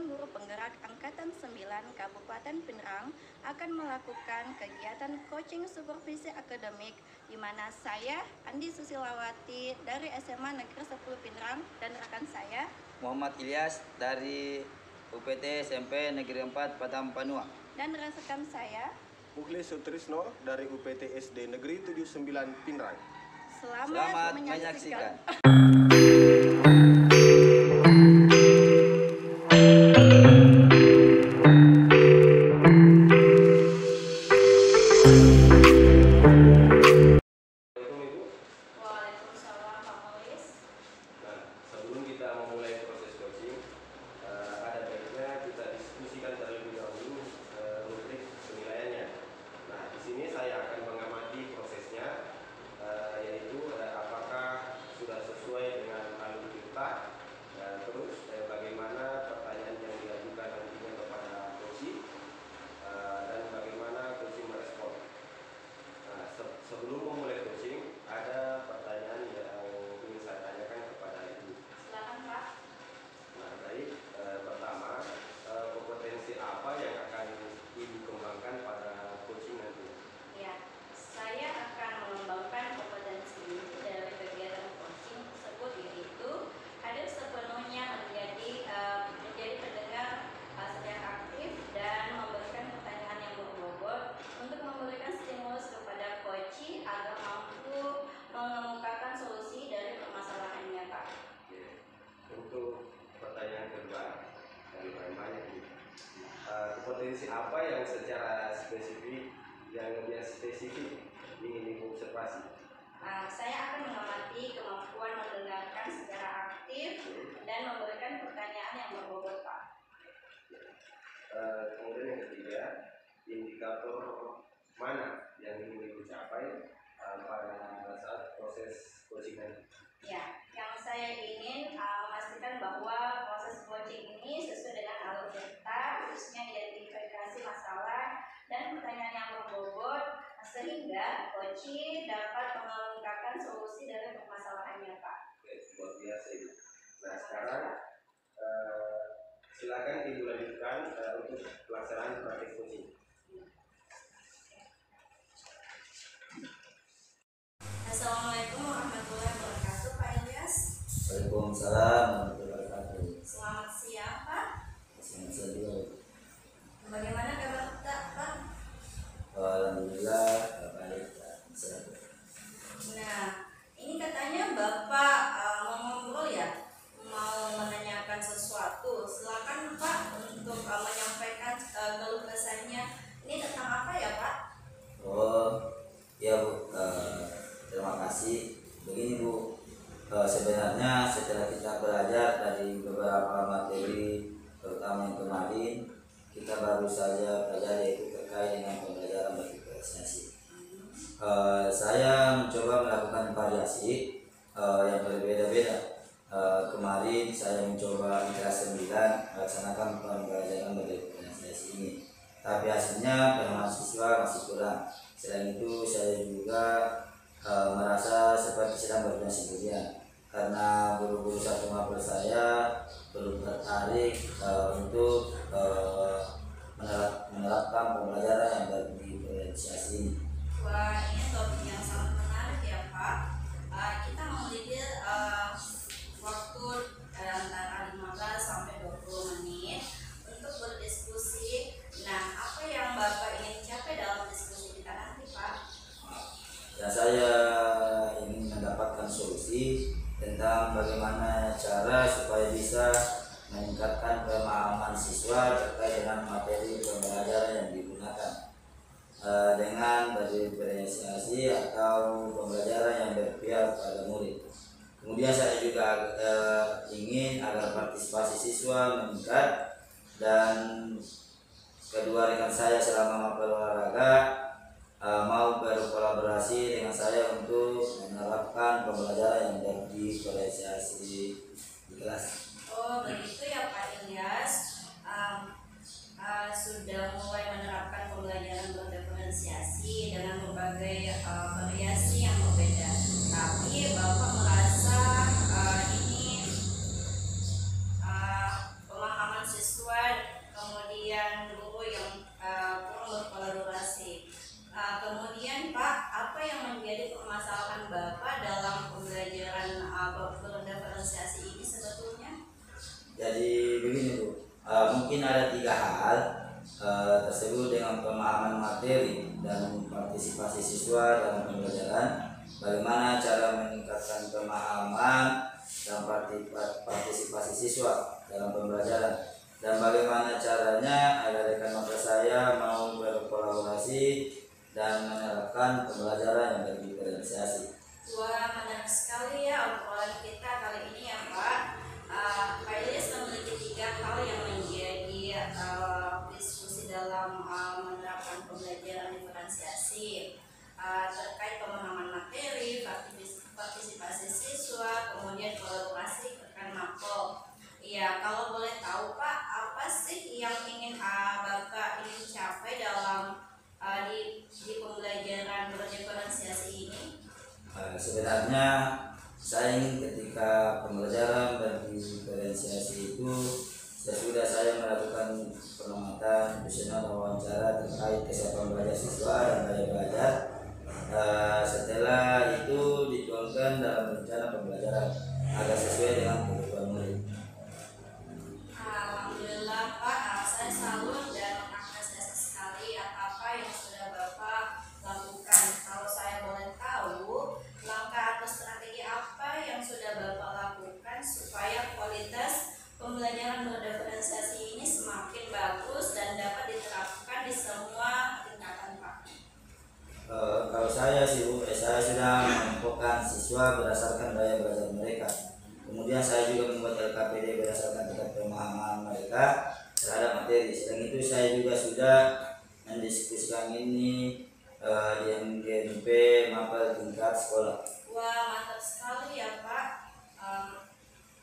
Satuan Guru Penggerak Angkatan 9 Kabupaten Pinrang akan melakukan kegiatan coaching supervisi akademik di mana saya, Andi Susilawati dari SMA Negeri 10 Pinrang, dan rekan saya Muhammad Ilyas dari UPT SMP Negeri 4 Padang Panua, dan rekan saya Mukhlis Sutrisno dari UPT SD Negeri 79 Pinrang. Selamat menyaksikan. Waalaikumsalam Pak Mulis. Nah, sebelum kita memulai proses coaching, ada baiknya kita diskusikan terlebih dahulu rubrik penilaiannya. Nah, di sini saya akan mengamati prosesnya, yaitu apakah sudah sesuai dengan alur kita, terus bagaimana pertanyaan yang diajukan nantinya kepada coaching, dan bagaimana coaching merespon. Nah, sebelum memulai coaching, ada pertanyaan yang ingin saya tanyakan kepada Ibu. Silakan Pak. Nah, baik. Pertama, kompetensi apa yang akan Ibu kembangkan pada coaching nanti? Ya, saya akan mengembangkan kompetensi dari kegiatan coaching tersebut, yaitu hadir sepenuhnya menjadi pendengar secara aktif dan memberikan pertanyaan yang berbobot untuk memberikan stimulus kepada coachee agar mampu mengemukakan solusi dari permasalahannya, Pak. Oke. Untuk pertanyaan kedua, dari banyak ini. Kompetensi apa yang secara spesifik ingin Ibu observasi? Saya akan mengamati kemampuan mendengarkan secara aktif dan memberikan pertanyaan yang berbobot, Pak. Kemudian yang ketiga, indikator mana yang ingin Ibu capai pada saat proses coaching nanti? Ya, yang saya ingin memastikan bahwa proses coaching ini sesuai dengan alur kita, khususnya identifikasi masalah dan pertanyaan yang berbobot, sehingga coaching dapat mengemukakan solusi dari permasalahannya, Pak. Oke, luar biasa Ibu. Nah, sekarang silakan Ibu lanjutkan untuk pelaksanaan praktik coaching. Assalamualaikum warahmatullahi wabarakatuh, Pak Ilyas. Waalaikumsalam warahmatullahi wabarakatuh. Selamat siang, Pak. Selamat siang. Bagaimana kabar kita, Pak? Alhamdulillah baik. Sehat. Nah, ini katanya Bapak mau ngobrol ya, mau menanyakan sesuatu. Silakan Pak untuk menyampaikan keluh kesahnya. Ini tentang apa ya, Pak? Oh, ya Bu. Terima kasih. Begini Bu, sebenarnya setelah kita belajar dari beberapa materi, terutama yang kemarin, kita baru saja pelajari itu terkait dengan pembelajaran berdifferensiasi. Saya mencoba melakukan variasi yang berbeda-beda. Kemarin saya mencoba di kelas 9 melaksanakan pembelajaran berdifferensiasi ini, tapi hasilnya mahasiswa masih kurang. Selain itu saya juga merasa seperti sedang berjalan sendirian karena guru-guru satu mapel saya belum tertarik untuk menerapkan pembelajaran yang berdifferensiasi ini. Wah, ini topik yang sangat menarik ya, Pak. Kita memiliki waktu antara 15 sampai 20 menit untuk berdiskusi. Nah, apa yang Bapak ingin capai dalam diskusi kita nanti, Pak? Ya, saya ingin mendapatkan solusi tentang bagaimana cara supaya bisa meningkatkan pemahaman siswa terkait dengan materi pembelajaran yang digunakan dengan berdifferensiasi atau pembelajaran yang berpihak pada murid. Kemudian saya juga ingin agar partisipasi siswa meningkat dan kedua rekan saya selama mapel olahraga mau berkolaborasi dengan saya untuk menerapkan pembelajaran yang berdifferensiasi di kelas. Oh, begitu ya Pak Ilyas. Sudah mulai menerapkan pembelajaran berdifferensiasi dengan berbagai variasi yang berbeda. Tapi Bapak merasa ini pemahaman siswa menjadi permasalahan Bapak dalam pembelajaran berdiferensiasi ini sebetulnya? Jadi begini Bu, mungkin ada 3 hal tersebut dengan pemahaman materi dan partisipasi siswa dalam pembelajaran. Bagaimana cara meningkatkan pemahaman dan partisipasi siswa dalam pembelajaran, dan bagaimana caranya agar rekan mata saya mau berkolaborasi dan menerapkan pembelajaran yang berdiferensiasi. Wah, menarik sekali ya obrolan kita kali ini ya Pak. Pak Ilyas memiliki 3 hal yang menjadi diskusi dalam menerapkan pembelajaran diferensiasi, terkait pemahaman materi, partisipasi siswa, kemudian kolaborasi rekan mako. Iya, kalau boleh tahu Pak, apa sih yang ingin Bapak ingin capai dalam di pembelajaran berdiferensiasi ini? Sebenarnya saya ingin ketika pembelajaran berdiferensiasi itu sesudah saya melakukan pengamatan, kuesioner, wawancara terkait kesiapan belajar siswa dan gaya belajar. Setelah itu dituangkan dalam rencana pembelajaran agar sesuai dengan kebutuhan murid. Alhamdulillah Pak, saya salut dan mengapresiasi sekali apa yang sudah Bapak lakukan. Kalau saya boleh tahu, langkah atau strategi apa yang sudah Bapak lakukan supaya kualitas pembelajaran berdiferensiasi ini semakin bagus dan dapat diterapkan di semua tingkatan Pak? Kalau saya sih Bu, saya sudah mengumpulkan siswa berdasarkan gaya belajar mereka. Kemudian saya juga membuat LKPD berdasarkan tingkat pemahaman mereka terhadap materi. Selain itu saya juga sudah mendiskusikan ini di MGMP mapel tingkat sekolah. Wah, mantap sekali ya Pak.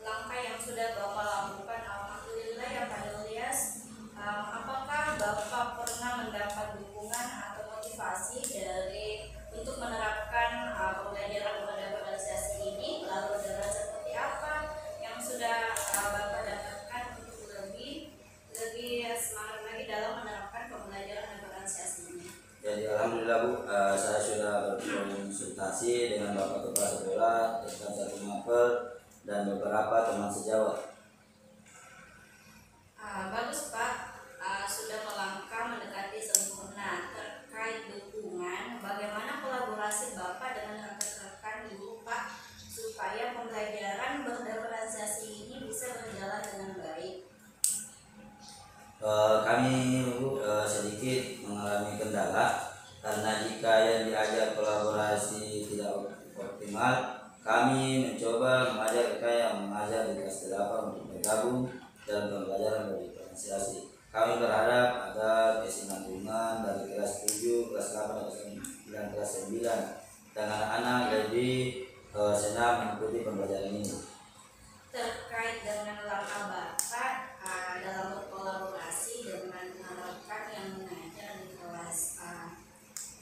Langkah yang sudah Bapak lakukan, alhamdulillah ya Pak Ilyas. Apakah Bapak pernah mendapat dukungan atau motivasi untuk menerapkan pembelajaran berdiferensiasi ini? Lalu dengan seperti apa yang sudah Bapak dapatkan untuk lebih semangat lagi dalam menerapkan pembelajaran diferensiasi ini? Jadi alhamdulillah Bu, saya sudah berkonsultasi dengan Bapak Kepala Sekolah, rekan satu mapel, dan beberapa teman sejawat. Bagus Pak, sudah melangkah mendekati sempurna. Terkait dukungan, bagaimana kolaborasi Bapak dengan rekan-rekan guru Pak supaya pembelajaran berdiferensiasi ini bisa berjalan dengan baik? Kami Bu, sedikit mengalami kendala karena jika yang diajar kolaborasi tidak optimal, kami mencoba mengajak mereka yang mengajar di kelas 8 untuk bergabung dalam pembelajaran berdiferensiasi. Kami berharap ada kesinambungan dari kelas 7, kelas 8, dan kelas 9 dan anak-anak lebih senang mengikuti pembelajaran ini. Terkait dengan langkah Bapak dalam berkolaborasi dengan rekan yang mengajar di kelas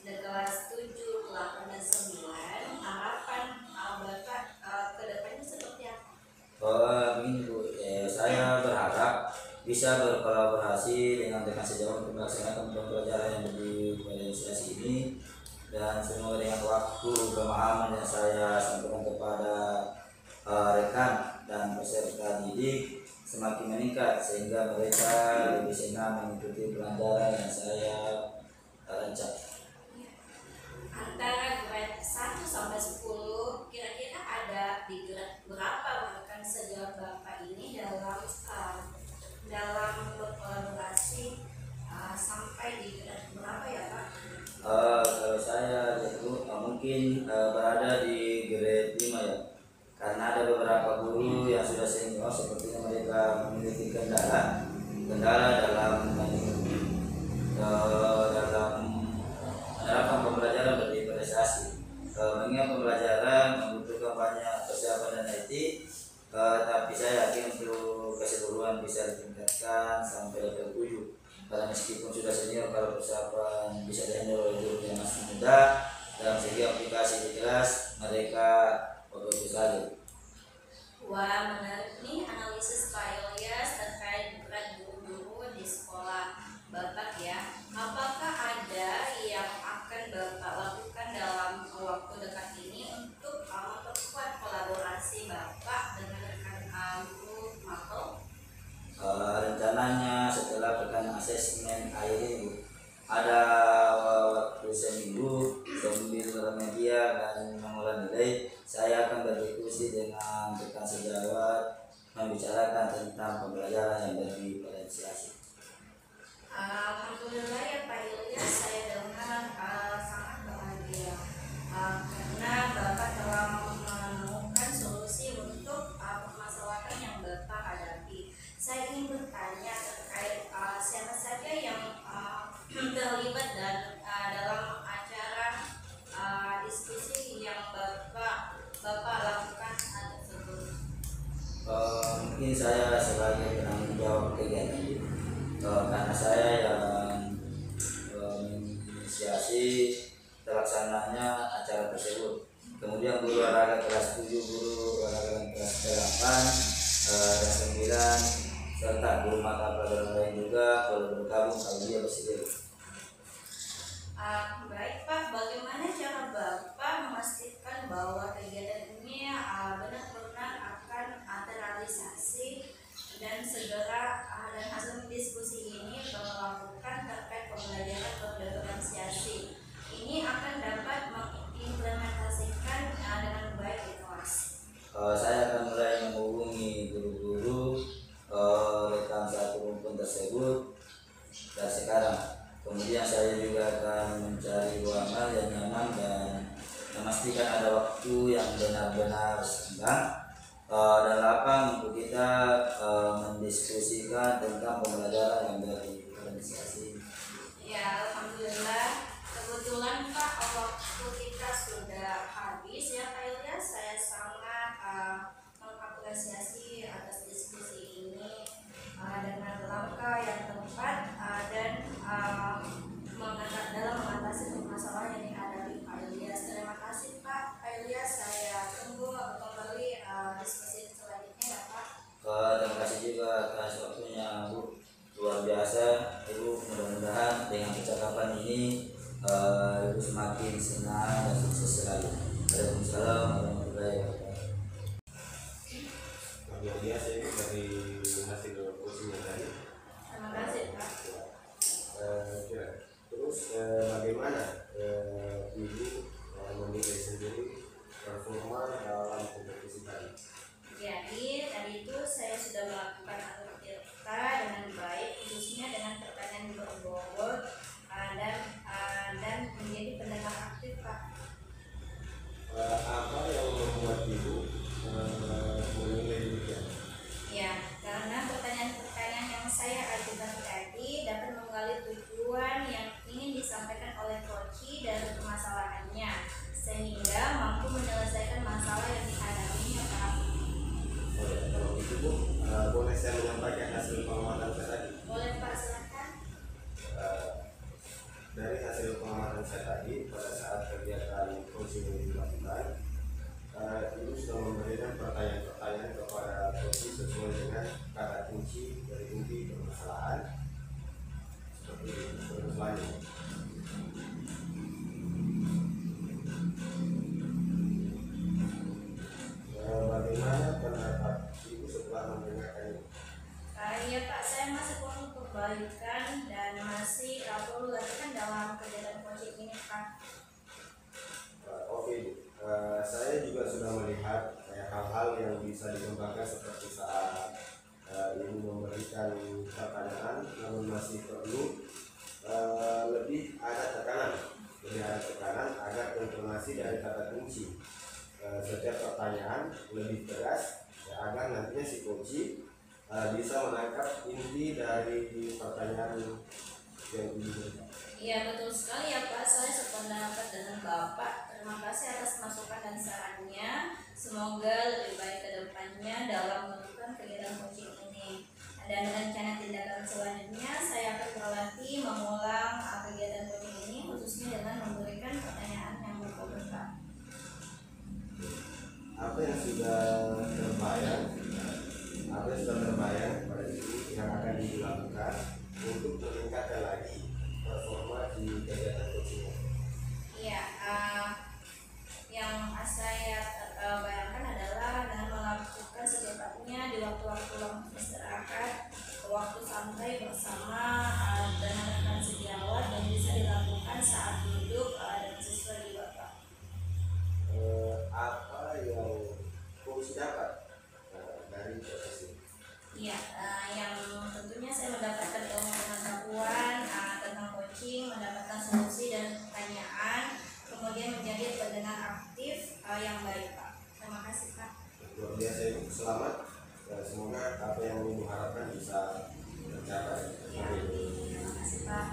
7, 8, dan 9, harapan Bapak ke depannya seperti apa? Begini Bu, saya berharap bisa berkolaborasi dengan rekan sejawat untuk melaksanakan pembelajaran yang berdiferensiasi ini, dan semoga dengan waktu pemahaman yang saya sampaikan kepada rekan dan peserta didik semakin meningkat sehingga mereka lebih senang mengikuti pelajaran yang saya rancang. Antara grade 1 sampai 10, kira-kira ada di grade berapa rekan sejawat Bapak ini dalam berkolaborasi sampai di grade berapa ya Pak? Kalau saya itu mungkin berada di grade 5 ya, karena ada beberapa guru yang sudah senior sepertinya mereka memiliki kendala dalam menerapkan pembelajaran berdiferensiasi. Mengingat pembelajaran membutuhkan banyak persiapan dan IT, tapi saya yakin untuk keseluruhan bisa ditingkatkan sampai level 7. Karena meskipun sudah senior, kalau persiapan bisa dihandle oleh guru yang masih muda, dalam segi aplikasi di kelas mereka otomatis saja. Wah, menarik nih analisis Pak Ilyas terkait berat guru-guru di sekolah Bapak ya. Apakah ada yang akan Bapak lakukan dalam waktu dekat ini untuk memperkuat kolaborasi Bapak dengan rekan guru Mako? Rencananya setelah pekan asesmen akhir ini ada waktu seminggu sambil media dan mengolah nilai. Saya akan berdiskusi dengan rekan sejawat membicarakan tentang pembelajaran yang berdiferensiasi. Alhamdulillah ya Pak Ilyas, saya dengar sangat bahagia karena Bapak telah menemukan solusi untuk permasalahan yang Bapak hadapi. Saya ingin bertanya terkait siapa saja yang terlibat dan dalam acara diskusi yang Bapak lakukan tersebut. Mungkin saya sebagai penanggung jawab kegiatan ini, karena saya yang menginisiasi terlaksananya acara tersebut. Kemudian guru olahraga kelas 7, guru olahraga kelas 8 dan 9 serta guru mata pelajaran lain juga boleh bergabung kalau dia bersedia. Baik Pak, bagaimana cara Bapak memastikan bahwa kegiatan ini benar-benar akan terrealisasi dan segera dan hasil diskusi ini melakukan terkait pembelajaran berdiferensiasi ini akan dapat mengimplementasikan dengan baik itu Mas? Saya akan mulai menghubungi guru-guru rekan satu rumpun tersebut dari sekarang. Kemudian saya juga akan mencari ruangan yang nyaman dan memastikan ada waktu yang benar-benar senggang dan lapang untuk kita mendiskusikan tentang pembelajaran yang berdiferensiasi. Ya, alhamdulillah. Kebetulan Pak, waktu kita sudah habis ya Pak Ilyas. Saya sangat mengapresiasi atas diskusi ini dengan langkah yang tepat dan dalam mengatasi permasalahan yang dihadapi Pak Ilyas. Terima kasih Pak Ilyas. Saya tunggu kembali diskusi selanjutnya ya Pak. Terima kasih juga atas waktunya Bu, luar biasa Ibu. Mudah-mudahan dengan percakapan ini Ibu semakin senang dan sukses selalu. Waalaikumsalam warahmatullahi wabarakatuh. Luar biasa ini dari hasil coaching tadi. Terima kasih Pak. Terus bagaimana Ibu menilai sendiri performa dalam kompetisi tadi? Jadi tadi itu saya sudah melakukan alur tirta dengan baik, khususnya dengan pertanyaan berbobot dan menjadi pendengar aktif Pak. Apa yang membuat Ibu menilai demikian? Ya, karena pertanyaan-pertanyaan yang saya ajukan tadi dapat menggali tujuan yang ingin disampaikan oleh coach dari permasalahannya, sehingga mampu menyelesaikan masalah yang dihadapinya Pak. Kalau itu Bu, boleh saya menyampaikan hasil pengamatan saya tadi? Boleh Pak, silakan. Dari hasil pengamatan saya tadi, pada saat kegiatan coaching ini dilakukan, Ibu sudah memberikan pertanyaan-pertanyaan kepada coach sesuai dengan kata kunci dari inti permasalahan seperti selanjutnya. Bagaimana pendapat Ibu setelah mendengarkan ini? Ya Pak, saya masih perlu perbaikan dan masih perlu latihan dalam kegiatan coaching ini Pak. Oke Bu, saya juga sudah melihat hal-hal yang bisa dikembangkan seperti saat Ibu memberikan pertanyaan, namun masih perlu lebih ada tekanan agar informasi dari kata kunci setiap pertanyaan lebih tegas agar nantinya si coach bisa menangkap inti dari pertanyaan yang diberikan. Iya betul sekali ya Pak, saya sependapat dengan Bapak. Terima kasih atas masukan dan sarannya. Semoga lebih baik ke depannya dalam melakukan kegiatan coaching ini. Dan rencana tindakan selanjutnya saya akan berlatih mengulang kegiatan coaching ini, khususnya dengan memberikan pertanyaan yang berbobot Pak. Apa yang sudah terbayang pada Ibu yang akan dilakukan untuk meningkatkan lagi performa di kegiatan coaching? Iya, saya bayangkan adalah dengan melakukan secepatnya di waktu-waktu istirahat, waktu santai bersama dengan rekan sejawat, dan bisa dilakukan saat duduk dan siswa juga Pak. Apa yang fungsi dapat dari proses ini? Iya, yang tentunya saya mendapatkan ilmu pengetahuan tentang coaching, mendapatkan solusi dan pertanyaan, kemudian menjadi pendengar aktif yang baik Pak. Terima kasih Pak. Luar biasa Ibu, selamat. Semoga apa yang Ibu harapkan bisa tercapai. Ya, terima kasih Pak.